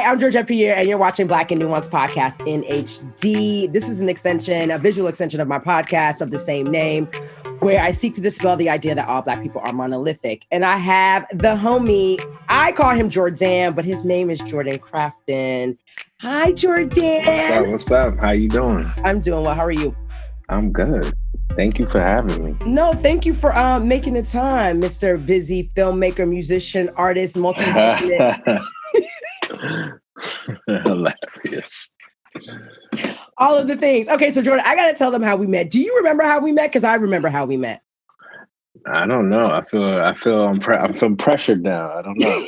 I'm Georgette Pierre, and you're watching Black and Nuanced Podcast in HD. This is an extension, a visual extension of my podcast of the same name, where I seek to dispel the idea that all Black people are monolithic. And I have the homie, I call him Jordan, but his name is Jordan Crafton. Hi, Jordan. What's up? What's up? How you doing? I'm doing well. How are you? I'm good. Thank you for having me. No, tap you for making the time, Mr. Busy filmmaker, musician, artist, multi-hyphenate. Hilarious. All of the things. Okay, so Jordan, I got to tell them how we met. Do you remember how we met? Because I remember how we met. I don't know. I feel I'm pressured now. I don't know.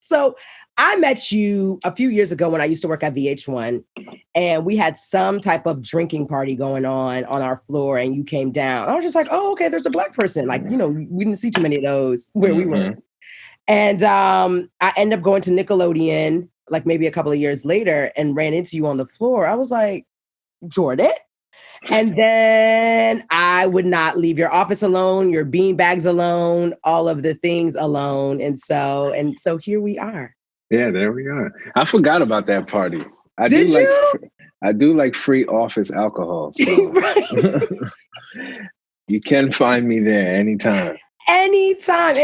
So I met you a few years ago when I used to work at VH1, and we had some type of drinking party going on our floor, and you came down. I was just like, oh, okay, there's a Black person. Like, you know, we didn't see too many of those where we were. And I ended up going to Nickelodeon, like maybe a couple of years later, and ran into you on the floor. I was like, Jordan? And then I would not leave your office alone, your bean bags alone, all of the things alone. And so here we are. Yeah, there we are. I forgot about that party. I do like free office alcohol. So. You can find me there anytime. Anytime.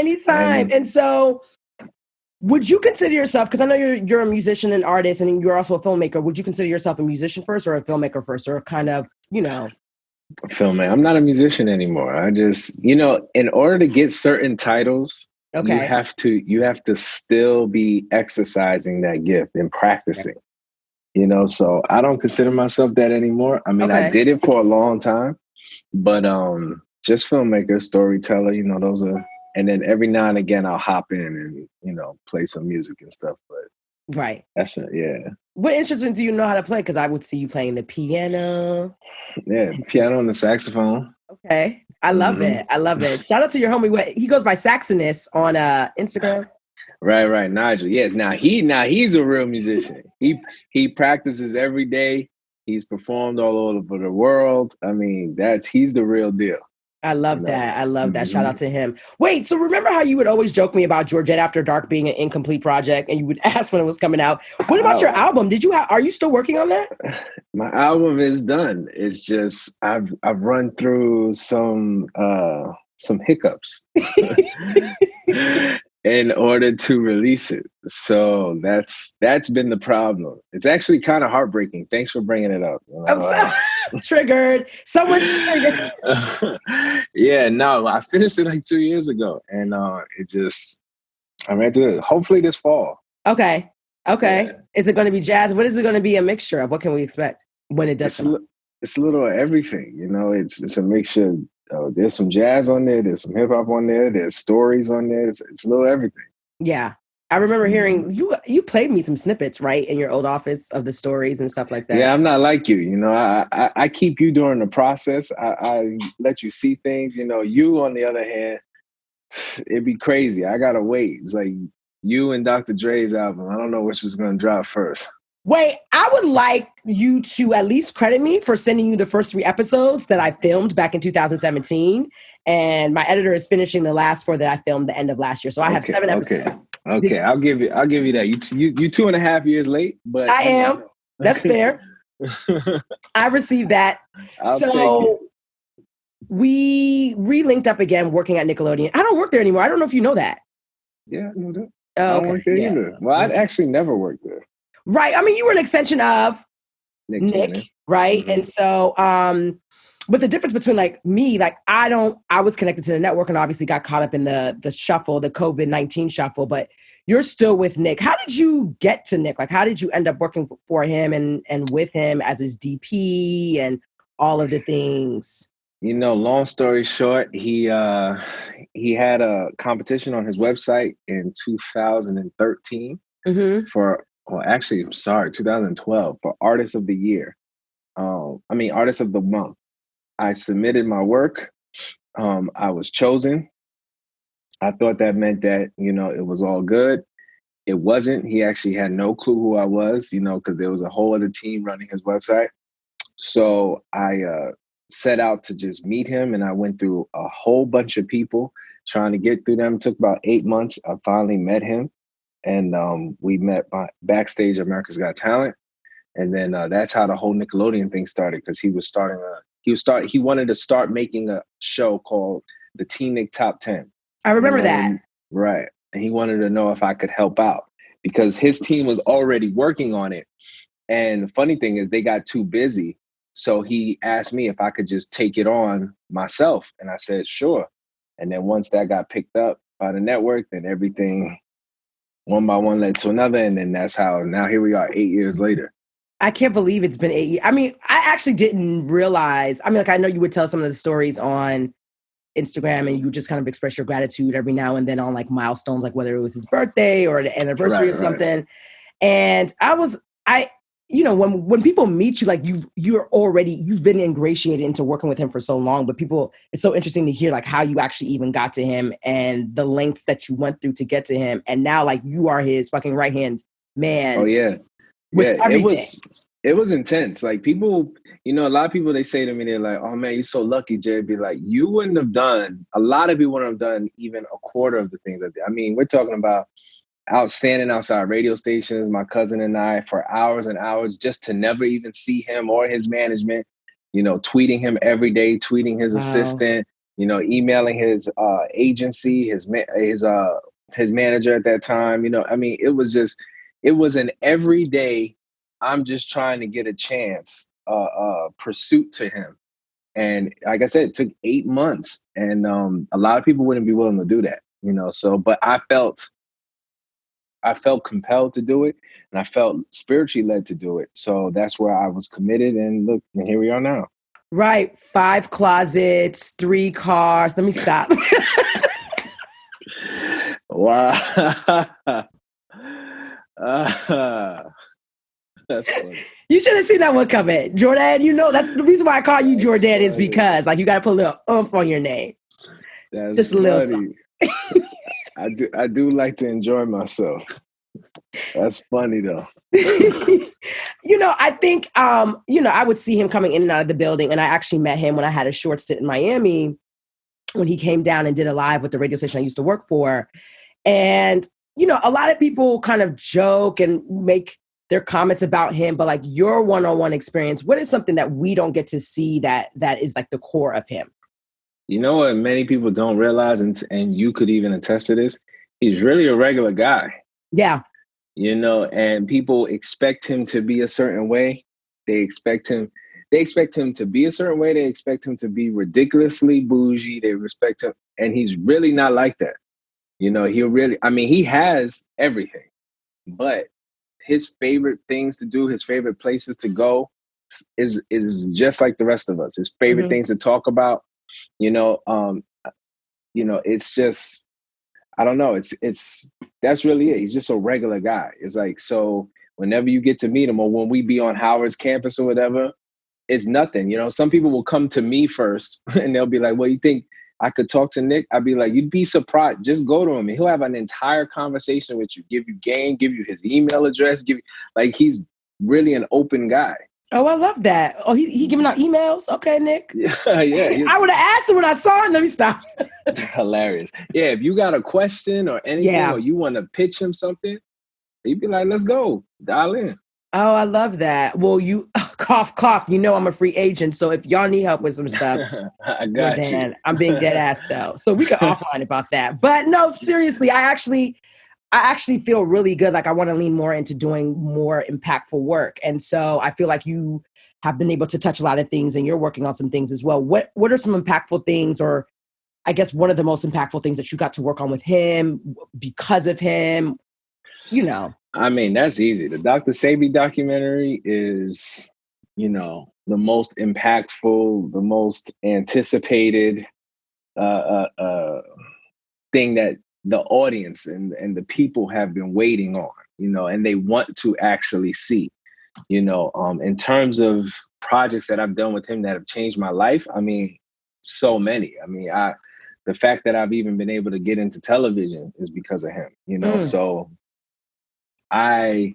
And so would you consider yourself, because I know you're a musician and artist and you're also a filmmaker, would you consider yourself a musician first or a filmmaker first, or kind of, you know? Filmmaker. I'm not a musician anymore. I just, in order to get certain titles, okay, you have to still be exercising that gift and practicing. So I don't consider myself that anymore. I mean, I did it for a long time, but just filmmaker, storyteller, those are, and then every now and again I'll hop in and, play some music and stuff. But right. That's it, yeah. What instruments do you know how to play? Because I would see you playing the piano. Yeah, piano and the saxophone. Okay. I love it. Shout out to your homie. He goes by Saxonist on Instagram. Right. Nigel. Yes. Now he's a real musician. He practices every day. He's performed all over the world. I mean, he's the real deal. I love that. Shout out to him. Wait, so remember how you would always joke me about Georgette After Dark being an incomplete project, and you would ask when it was coming out? What about your album? Are you still working on that? My album is done. It's just I've run through some hiccups in order to release it. So that's been the problem. It's actually kind of heartbreaking. Thanks for bringing it up. Triggered. Someone's triggered. Yeah, no, I finished it like 2 years ago, and I ran through it. Hopefully this fall. Okay. Yeah. Is it going to be jazz? What is it going to be a mixture of? What can we expect when it does come out? It's a little of everything. It's a mixture. There's some jazz on there. There's some hip hop on there. There's stories on there. It's a little everything. Yeah. I remember hearing you played me some snippets, right, in your old office of the stories and stuff like that. Yeah, I'm not like you. I keep you during the process. I let you see things. You on the other hand, it'd be crazy. I gotta wait. It's like you and Dr. Dre's album. I don't know which was gonna drop first. Wait, I would like you to at least credit me for sending you the first 3 episodes that I filmed back in 2017. And my editor is finishing the last 4 that I filmed the end of last year. So I have 7 episodes. Okay. I'll give you that. You 2.5 years late, but I am. That's fair. I received that. So we re-linked up again working at Nickelodeon. I don't work there anymore. I don't know if you know that. Yeah, I know that. Oh, I don't work there either. Well, I'd actually never worked there. Right. I mean, you were an extension of Nick, right? Mm-hmm. And so, but the difference between like me, like I was connected to the network and obviously got caught up in the shuffle, the COVID-19 shuffle, but you're still with Nick. How did you get to Nick? Like, how did you end up working for him and with him as his DP and all of the things? Long story short, he had a competition on his website in 2013 for 2012 for Artist of the Year. Artist of the Month. I submitted my work. I was chosen. I thought that meant that, it was all good. It wasn't. He actually had no clue who I was, because there was a whole other team running his website. So I set out to just meet him, and I went through a whole bunch of people trying to get through them. It took about 8 months. I finally met him. and we met backstage America's Got Talent, and then that's how the whole Nickelodeon thing started, because he wanted to start making a show called the Teen Nick Top 10. I remember that. Right. And he wanted to know if I could help out because his team was already working on it. And the funny thing is they got too busy. So he asked me if I could just take it on myself. And I said, sure. And then once that got picked up by the network, then everything one by one led to another. And then that's how now here we are 8 years later. I can't believe it's been 8 years. I mean, I actually didn't realize. I mean, like, I know you would tell some of the stories on Instagram and you just kind of express your gratitude every now and then on like milestones, like whether it was his birthday or the anniversary of something. And when people meet you, like you've been ingratiated into working with him for so long, but it's so interesting to hear like how you actually even got to him and the lengths that you went through to get to him. And now like you are his fucking right-hand man. Oh yeah. Yeah, it was intense. Like people, a lot of people, they say to me, they're like, oh man, you're so lucky, Jay. Be like, you wouldn't have done, a lot of people wouldn't have done even a quarter of the things I did. I mean, we're talking about standing outside radio stations, my cousin and I, for hours and hours, just to never even see him or his management, tweeting him every day, tweeting his assistant, emailing his agency, his manager at that time. I mean, it was an everyday, I'm just trying to get a chance pursuit to him. And like I said, it took 8 months, and a lot of people wouldn't be willing to do that, so, but I felt compelled to do it, and I felt spiritually led to do it. So that's where I was committed, and look, and here we are now. Right. 5 closets, 3 cars. Let me stop. Wow. That's funny. You should have seen that one coming. Jordan, that's the reason why I call you Jordan is because like you got to put a little oomph on your name. That's just a little something. I do like to enjoy myself. That's funny though. I think, I would see him coming in and out of the building, and I actually met him when I had a short stint in Miami when he came down and did a live with the radio station I used to work for. And, a lot of people kind of joke and make their comments about him, but like your one-on-one experience, what is something that we don't get to see that is like the core of him? You know what many people don't realize, and you could even attest to this, he's really a regular guy. Yeah. And people expect him to be a certain way. They expect him to be a certain way. They expect him to be ridiculously bougie. They respect him. And he's really not like that. He has everything, but his favorite things to do, his favorite places to go is just like the rest of us. His favorite things to talk about, it's just, I don't know. It's that's really it. He's just a regular guy. It's like, so whenever you get to meet him or when we be on Howard's campus or whatever, it's nothing. Some people will come to me first and they'll be like, well, you think I could talk to Nick? I'd be like, you'd be surprised. Just go to him and he'll have an entire conversation with you, give you game, give you his email address, he's really an open guy. Oh, I love that. Oh, he giving out emails? Okay, Nick. Yeah. I would have asked him when I saw him. Let me stop. Hilarious. Yeah, if you got a question or anything or you want to pitch him something, he'd be like, let's go. Dial in. Oh, I love that. Well, you cough. I'm a free agent. So if y'all need help with some stuff, I got you. I'm being dead ass though. So we could offline about that. But no, seriously, I actually feel really good. Like I want to lean more into doing more impactful work. And so I feel like you have been able to touch a lot of things and you're working on some things as well. What are some impactful things, or I guess one of the most impactful things that you got to work on with him because of him? I mean, that's easy. The Dr. Sebi documentary is, the most impactful, the most anticipated thing that the audience and the people have been waiting on, and they want to actually see, in terms of projects that I've done with him that have changed my life. I mean, so many. I mean, the fact that I've even been able to get into television is because of him, so I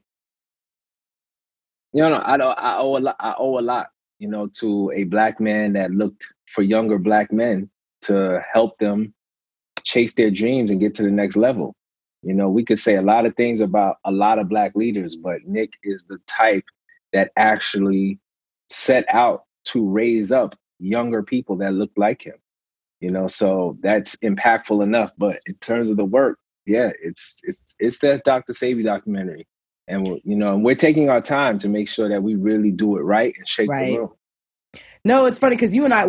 owe a lot, to a Black man that looked for younger Black men to help them chase their dreams and get to the next level. You know, we could say a lot of things about a lot of Black leaders, but Nick is the type that actually set out to raise up younger people that look like him. You know, so that's impactful enough. But in terms of the work, yeah, it's that Dr. Sebi documentary, and we're taking our time to make sure that we really do it right and shake the Right. room. No, it's funny because you and I,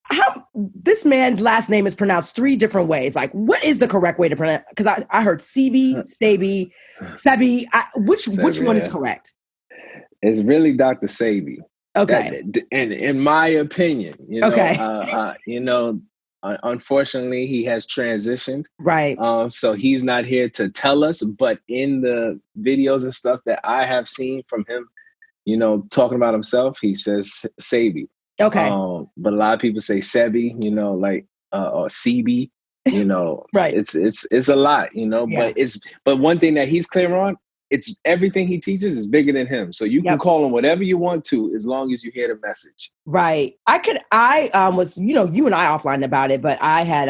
how this man's last name is pronounced 3 different ways. Like, what is the correct way to pronounce? Because I heard Sebi, Sebi, Sebi. Which one is correct? It's really Dr. Sebi. Okay. And in my opinion, unfortunately, he has transitioned. Right. So he's not here to tell us, but in the videos and stuff that I have seen from him, you know, talking about himself, he says Sebi. Okay. But a lot of people say Sebi, you know, like or Sebi, you know. Right. It's a lot, you know, Yeah. but one thing that he's clear on, it's everything he teaches is bigger than him. So you can call him whatever you want to, as long as you hear the message. Right. I was, you know, you and I offline about it, but I had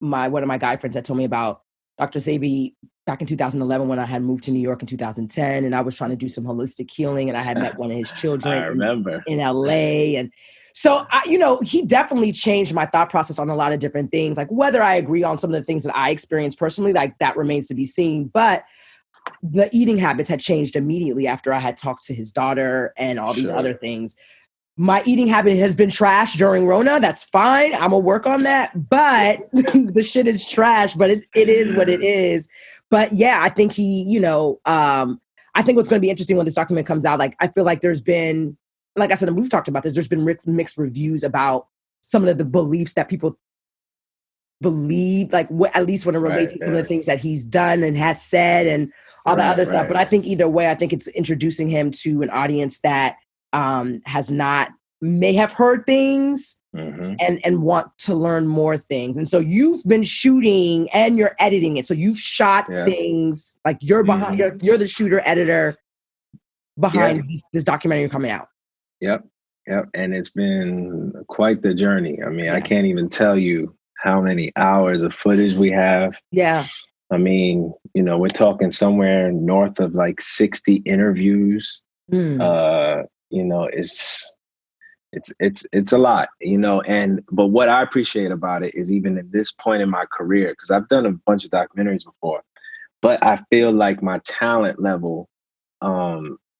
one of my guy friends that told me about Dr. Sebi back in 2011 when I had moved to New York in 2010, and I was trying to do some holistic healing, and I had met one of his children I remember. in LA. And so, you know, he definitely changed my thought process on a lot of different things. Like whether I agree on some of the things that I experienced personally, like that remains to be seen. But the eating habits had changed immediately after I had talked to his daughter and all these other things. My eating habit has been trash during Rona. That's fine. I'm gonna work on that. But the shit is trash, but it is what it is. But yeah, I think I think what's going to be interesting when this document comes out, like, I feel like there's been, like I said, and we've talked about this, there's been mixed reviews about some of the beliefs that people believe, like at least when it relates to some of the things that he's done and has said and all the other stuff. But I think either way, I think it's introducing him to an audience that may have heard things and want to learn more things. And so you've been shooting and you're editing it. So you've shot things like you're behind, you're the shooter editor behind this documentary coming out. Yep. And it's been quite the journey. I mean, I can't even tell you how many hours of footage we have. Yeah. I mean, you know, we're talking somewhere north of like 60 interviews. You know, it's a lot, you know, but what I appreciate about it is even at this point in my career, because I've done a bunch of documentaries before, but I feel like my talent level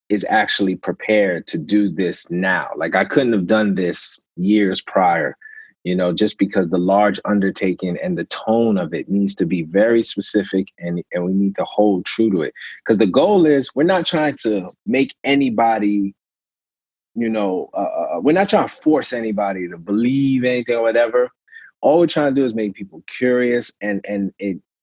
is actually prepared to do this now. Like I couldn't have done this years prior, you know, just because the large undertaking and the tone of it needs to be very specific and we need to hold true to it. Because the goal is we're not trying to make anybody, you know, we're not trying to force anybody to believe anything or whatever. All we're trying to do is make people curious and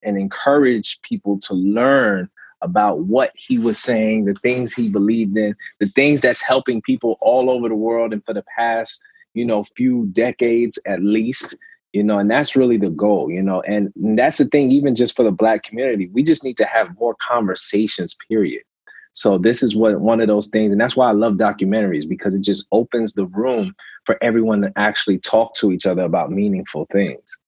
encourage people to learn about what he was saying, the things he believed in, the things that's helping people all over the world and for the past, you know, few decades at least, you know, and that's really the goal, you know, and that's the thing, even just for the Black community, we just need to have more conversations, period. So this is one of those things. And that's why I love documentaries, because it just opens the room for everyone to actually talk to each other about meaningful things.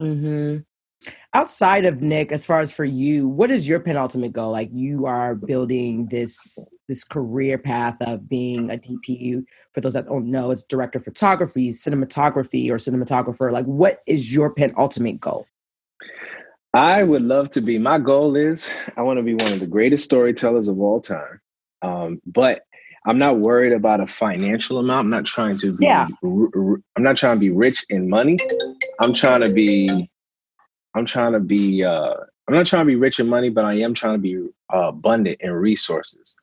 Outside of Nick, as far as for you, what is your penultimate goal? Like you are building this career path of being a DP. For those that don't know, it's director of photography, cinematography, or cinematographer. Like what is your penultimate goal? I would love to be, my goal is I want to be one of the greatest storytellers of all time. But I'm not worried about a financial amount. I'm not trying to be, I'm not trying to be rich in money. I'm not trying to be rich in money, but I am trying to be abundant in resources,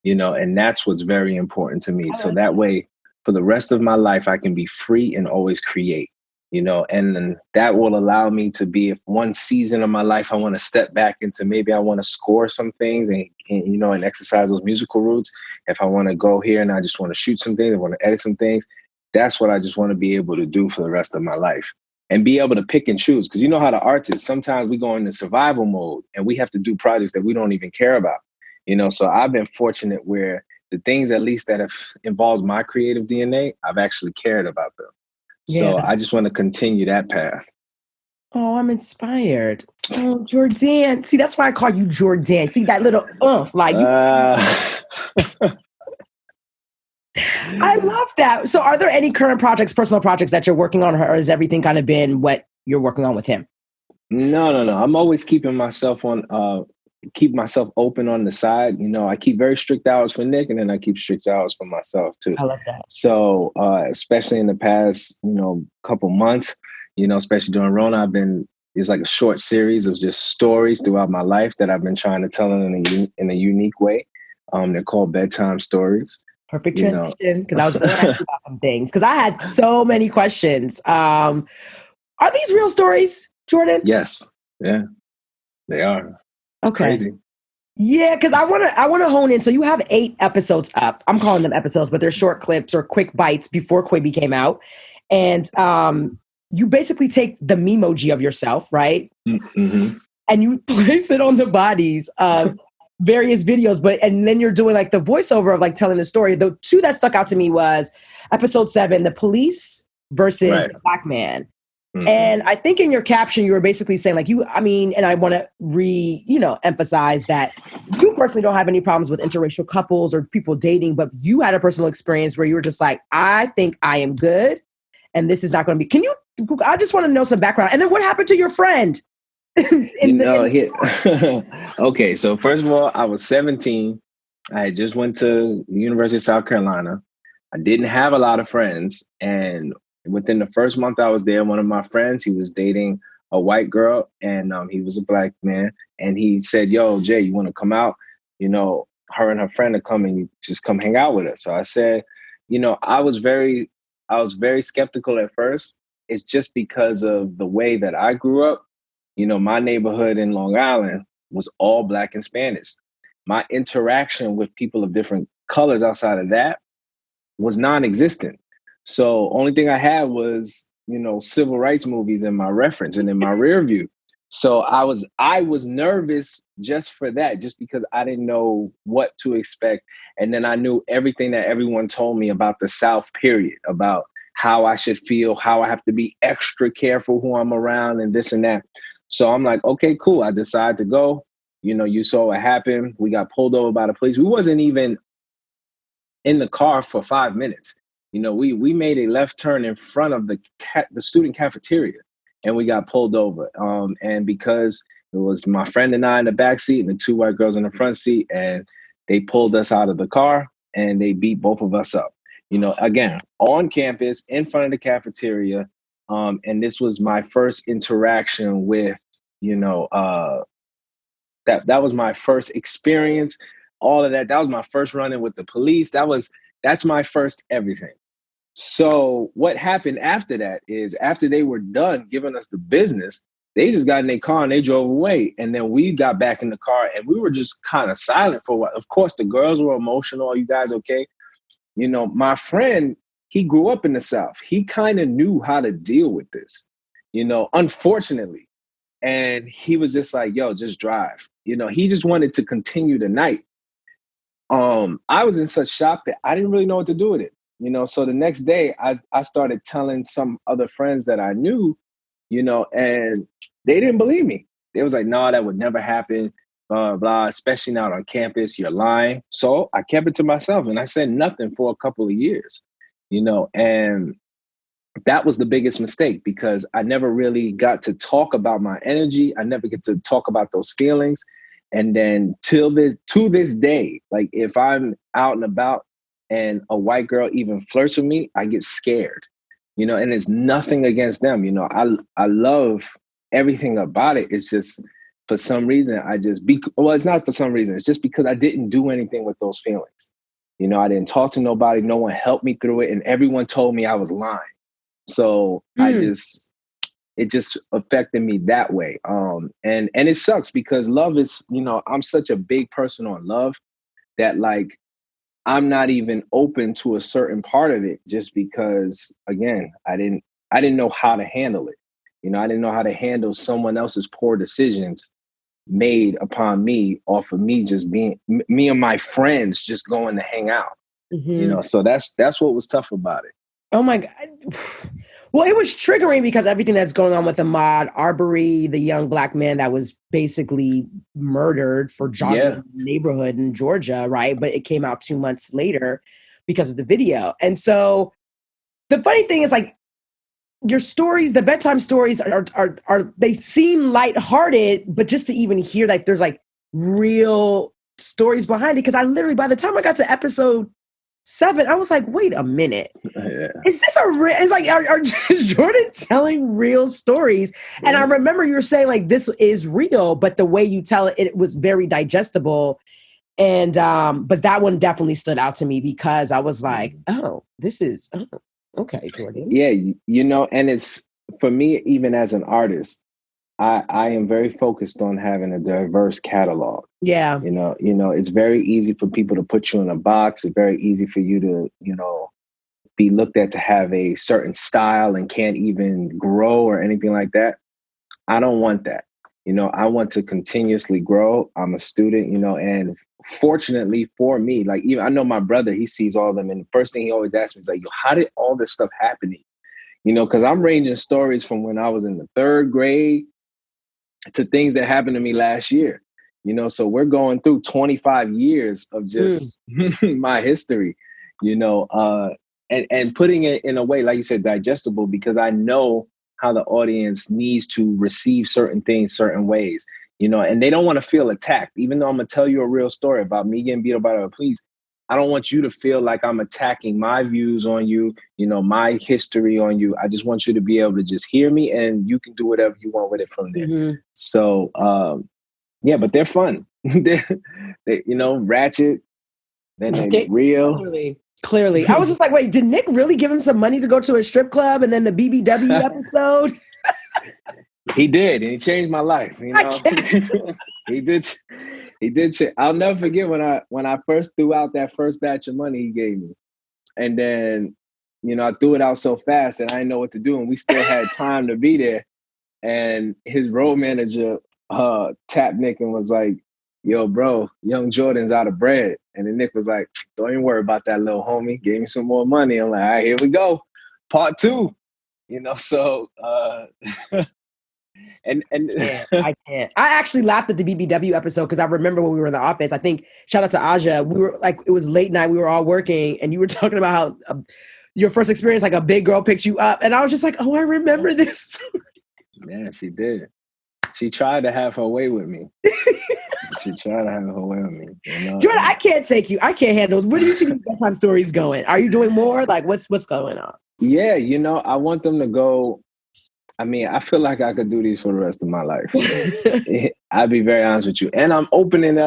you know, and that's what's very important to me. So that way, for the rest of my life, I can be free and always create, you know, and then that will allow me to be, if one season of my life, I want to step back into, maybe I want to score some things and, you know, and exercise those musical roots. If I want to go here and I just want to shoot some things, I want to edit some things, that's what I just want to be able to do for the rest of my life. And be able to pick and choose. Because you know how the arts is, sometimes we go into survival mode and we have to do projects that we don't even care about. You know, so I've been fortunate where the things at least that have involved my creative DNA, I've actually cared about them. So I just want to continue that path. Oh, I'm inspired. Oh, Jordan. See, that's why I call you Jordan. See that little like you. I love that. So are there any current projects, personal projects that you're working on, or has everything kind of been what you're working on with him? No. I'm always keeping myself keep myself open on the side. You know, I keep very strict hours for Nick, and then I keep strict hours for myself too. I love that. So, especially in the past, couple months, especially during Rona, it's like a short series of just stories throughout my life that I've been trying to tell in a unique way. They're called bedtime stories. Perfect transition, because I was going to ask you about some things, because I had so many questions. Are these real stories, Jordan? Yes. Yeah, they are. It's Okay. crazy. Yeah, because I want to hone in. So you have 8 episodes up. I'm calling them episodes, but they're short clips or quick bites before Quibi came out. And you basically take the memoji of yourself, right? Mm-hmm. And you place it on the bodies of various videos, and then you're doing like the voiceover of like telling the story. The 2 that stuck out to me was episode 7, the police versus the black man. Mm-hmm. And I think in your caption, you were basically saying like and I want to emphasize that you personally don't have any problems with interracial couples or people dating, but you had a personal experience where you were just like, I think I am good. And this is not going to be, I just want to know some background. And then what happened to your friend? Okay, so first of all, I was 17. I had just went to the University of South Carolina. I didn't have a lot of friends. And within the first month I was there, one of my friends, he was dating a white girl, and he was a black man. And he said, yo, Jay, you want to come out? Her and her friend are coming, just come hang out with us. So I said, I was very skeptical at first. It's just because of the way that I grew up. My neighborhood in Long Island was all Black and Spanish. My interaction with people of different colors outside of that was non-existent. So only thing I had was, civil rights movies in my reference and in my rear view. So I was nervous just for that, just because I didn't know what to expect. And then I knew everything that everyone told me about the South, period, about how I should feel, how I have to be extra careful who I'm around and this and that. So I'm like, okay, cool. I decided to go. You saw what happened. We got pulled over by the police. We wasn't even in the car for 5 minutes. We made a left turn in front of the student cafeteria, and we got pulled over. And because it was my friend and I in the back seat and the 2 white girls in the front seat, and they pulled us out of the car and they beat both of us up. Again, on campus, in front of the cafeteria. And this was my first interaction with, that was my first experience. All of that. That was my first run-in with the police. That's my first everything. So what happened after that is, after they were done giving us the business, they just got in their car and they drove away. And then we got back in the car and we were just kind of silent for a while. Of course, the girls were emotional. Are you guys okay? My friend, he grew up in the South. He kind of knew how to deal with this, unfortunately. And he was just like, yo, just drive. He just wanted to continue the night. I was in such shock that I didn't really know what to do with it. So the next day I started telling some other friends that I knew, and they didn't believe me. They was like, no, that would never happen, blah, blah, especially not on campus, you're lying. So I kept it to myself and I said nothing for a couple of years, and that was the biggest mistake, because I never really got to talk about my energy. I never get to talk about those feelings. And then to this day, like if I'm out and about and a white girl even flirts with me, I get scared, and it's nothing against them. I love everything about it. It's just, for some reason, it's not for some reason. It's just because I didn't do anything with those feelings. I didn't talk to nobody. No one helped me through it. And everyone told me I was lying. So it just affected me that way. And it sucks, because love is, I'm such a big person on love that, like, I'm not even open to a certain part of it, just because, again, I didn't know how to handle it. I didn't know how to handle someone else's poor decisions made upon me off of me just being me and my friends just going to hang out. Mm-hmm. So that's what was tough about it. Oh my God. Well, it was triggering because everything that's going on with Ahmaud Arbery, the young Black man that was basically murdered for jogging Yeah. in the neighborhood in Georgia, right? But it came out 2 months later because of the video. And so the funny thing is, like, your stories, the bedtime stories are they seem lighthearted, but just to even hear like there's like real stories behind it. Because I literally, by the time I got to episode 7, I was like, wait a minute. Yeah. Is this a real? It's like, are Jordan telling real stories? And I Yes. remember you were saying like this is real, but the way you tell it, it was very digestible. And but that one definitely stood out to me because I was like, oh, this is okay, Jordan. Yeah, and it's for me, even as an artist, I am very focused on having a diverse catalog. Yeah. It's very easy for people to put you in a box. It's very easy for you to, be looked at to have a certain style and can't even grow or anything like that. I don't want that. I want to continuously grow. I'm a student, and fortunately for me, like even I know my brother, he sees all of them. And the first thing he always asks me is like, yo, how did all this stuff happen to you? Because I'm ranging stories from when I was in the 3rd grade to things that happened to me last year. So we're going through 25 years of just my history, and putting it in a way, like you said, digestible, because I know how the audience needs to receive certain things certain ways, and they don't want to feel attacked. Even though I'm going to tell you a real story about me getting beat up by the police, I don't want you to feel like I'm attacking my views on you, my history on you. I just want you to be able to just hear me and you can do whatever you want with it from there. Mm-hmm. So, yeah, but they're fun. they ratchet, then they're real. Clearly. I was just like, wait, did Nick really give him some money to go to a strip club and then the BBW episode? He did, and he changed my life. He did. He did. I'll never forget when I first threw out that first batch of money he gave me, and then I threw it out so fast that I didn't know what to do, and we still had time to be there. And his road manager tapped Nick and was like, "Yo, bro, young Jordan's out of bread." And then Nick was like, "Don't even worry about that, little homie. Gave me some more money." I'm like, "All right, here we go, part 2." So. And I can't. I actually laughed at the BBW episode because I remember when we were in the office. I think shout out to Aja. We were like, it was late night. We were all working, and you were talking about how your first experience, like a big girl picked you up, and I was just like, oh, I remember this. Yeah, she did. She tried to have her way with me. Jordan, I can't take you. I can't handle. Where do you see these bedtime stories going? Are you doing more? Like, what's going on? Yeah, I want them to go. I mean, I feel like I could do these for the rest of my life. I'll be very honest with you. And I'm opening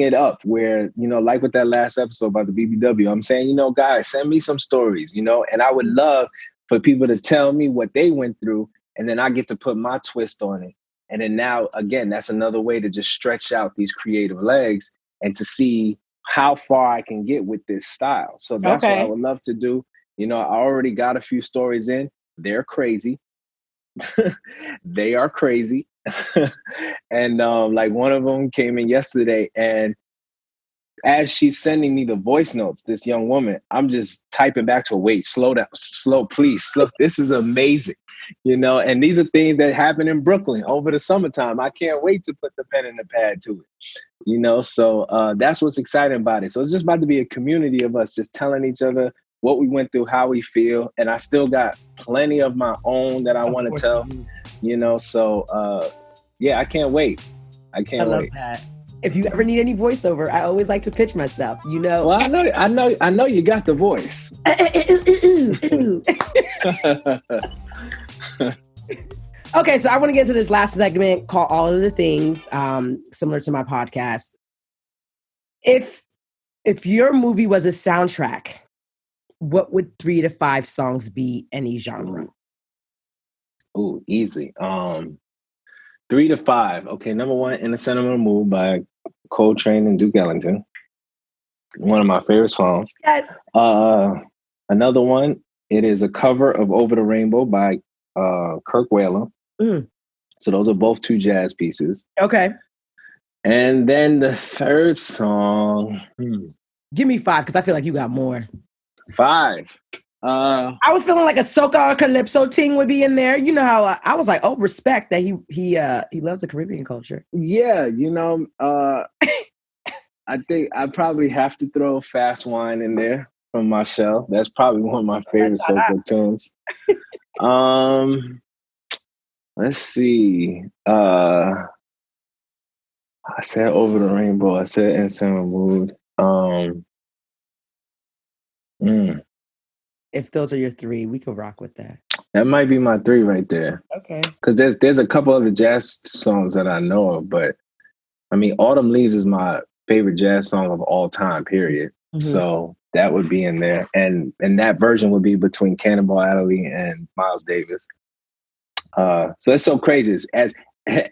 it up where, like with that last episode about the BBW, I'm saying, guys, send me some stories, and I would love for people to tell me what they went through. And then I get to put my twist on it. And then now, again, that's another way to just stretch out these creative legs and to see how far I can get with this style. So that's what I would love to do. I already got a few stories in. They're crazy. They are crazy. And like one of them came in yesterday, and as she's sending me the voice notes, this young woman, I'm just typing back to her, wait, slow down, please, slow. This is amazing. And these are things that happen in Brooklyn over the summertime. I can't wait to put the pen and the pad to it. So that's what's exciting about it. So it's just about to be a community of us just telling each other what we went through, how we feel. And I still got plenty of my own that I want to tell, so yeah, I can't wait. I love that. If you ever need any voiceover, I always like to pitch myself, Well, I know you got the voice. Okay, so I want to get into this last segment called All of the Things, similar to my podcast. If your movie was a soundtrack, what would 3 to 5 songs be, any genre? Ooh, easy. 3 to 5. Okay, number 1, In a Sentimental Mood by Coltrane and Duke Ellington. One of my favorite songs. Yes. Another one, it is a cover of Over the Rainbow by Kirk Whalum. So those are both 2 jazz pieces. Okay. And then the third song. Give me 5, because I feel like you got more. 5. I was feeling like a soca or calypso ting would be in there. You know how I was like, oh, respect that he loves the Caribbean culture. Yeah, I think I probably have to throw Fast Wine in there from Michelle. That's probably one of my favorite soca tunes. Let's see. I said Over the Rainbow. I said In Summer Mood. If those are your three, we could rock with that. That might be my three right there. Okay. Because there's a couple other jazz songs that I know of, but I mean, Autumn Leaves is my favorite jazz song of all time, period. Mm-hmm. So that would be in there. And that version would be between Cannonball Adderley and Miles Davis. So it's so crazy.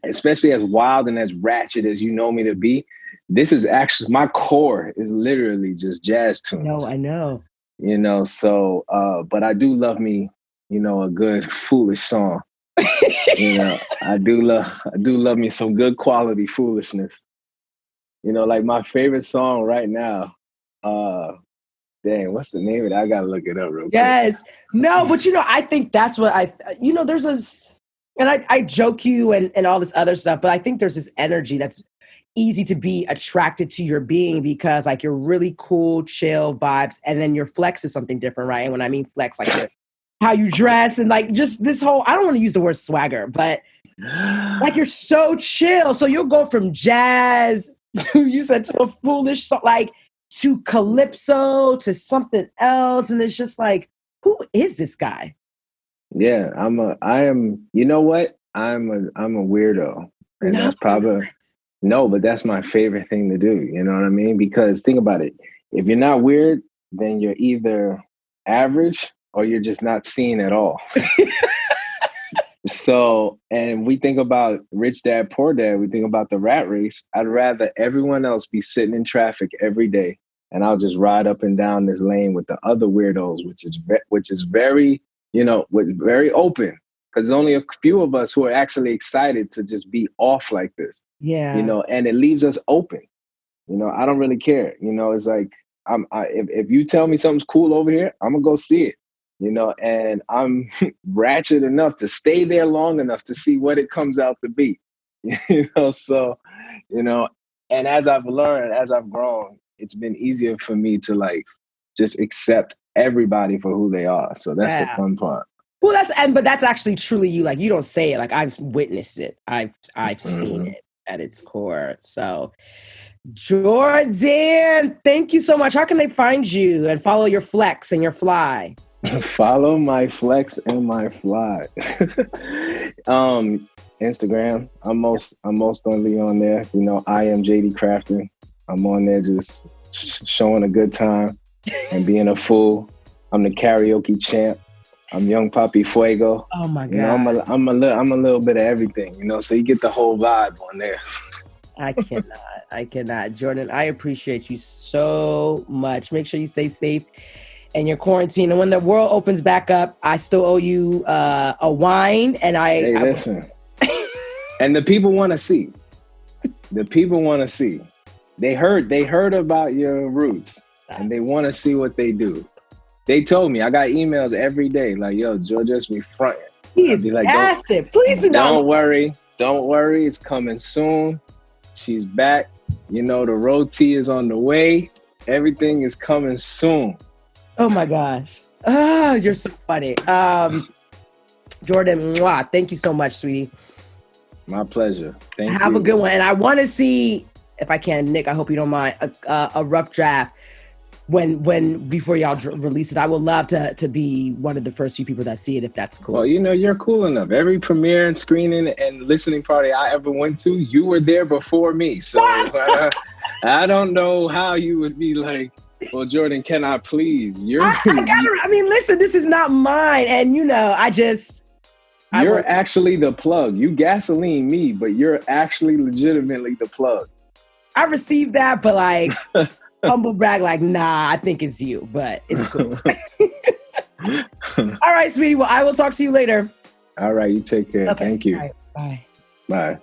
Especially as wild and as ratchet as you know me to be, this is actually, my core is literally just jazz tunes. No, I know. So, but I do love me, a good foolish song. I do love me some good quality foolishness. Like my favorite song right now, dang, what's the name of it? I gotta look it up real quick. Yes. No, but I think that's what there's this, and I joke you and all this other stuff, but I think there's this energy that's easy to be attracted to your being because like you're really cool, chill vibes, and then your flex is something different, right? And when I mean flex, like how you dress and like just this whole, I don't want to use the word swagger, but like you're so chill. So you'll go from jazz to, you said, to a foolish song, like to calypso to something else. And it's just like, who is this guy? Yeah, I am, you know what? I'm a weirdo. And that's probably, no, but that's my favorite thing to do. You know what I mean? Because think about it. If you're not weird, then you're either average or you're just not seen at all. So, and we think about Rich Dad, Poor Dad, we think about the rat race. I'd rather everyone else be sitting in traffic every day and I'll just ride up and down this lane with the other weirdos, which is very, very open. Because there's only a few of us who are actually excited to just be off like this. Yeah. And it leaves us open. I don't really care. It's like, if you tell me something's cool over here, I'm gonna go see it. And I'm ratchet enough to stay there long enough to see what it comes out to be. So, and as I've learned, as I've grown, it's been easier for me to like just accept everybody for who they are. So that's the fun part. Well, but that's actually truly you. Like you don't say it. Like I've witnessed it. I've seen it at its core. So, Jordan, thank you so much. How can they find you and follow your flex and your fly? Follow my flex and my fly. Instagram. I'm mostly on there. I am JD Crafton. I'm on there just showing a good time and being a fool. I'm the karaoke champ. I'm Young Papi Fuego. Oh my God. I'm a little bit of everything, so you get the whole vibe on there. I cannot. Jordan, I appreciate you so much. Make sure you stay safe in your quarantine. And when the world opens back up, I still owe you a wine. And Hey, listen. And the people want to see. They heard about your roots and they want to see what they do. They told me, I got emails every day like, yo, Georgia's me fronting. He is like, please do not. Don't worry. It's coming soon. She's back. The roti is on the way. Everything is coming soon. Oh my gosh. Oh, you're so funny. Jordan, thank you so much, sweetie. My pleasure. Thank you. Have a good one. And I want to see, if I can, Nick, I hope you don't mind, a rough draft before y'all release it. I would love to be one of the first few people that see it, if that's cool. Well, you're cool enough. Every premiere and screening and listening party I ever went to, you were there before me. So I don't know how you would be like, well, Jordan, can I please? Listen, this is not mine. And you're actually the plug. You gasoline me, but you're actually legitimately the plug. I received that, but like humble brag, like, nah, I think it's you, but it's cool. All right, sweetie. Well, I will talk to you later. All right, you take care. Okay. Thank you. All right, bye. Bye.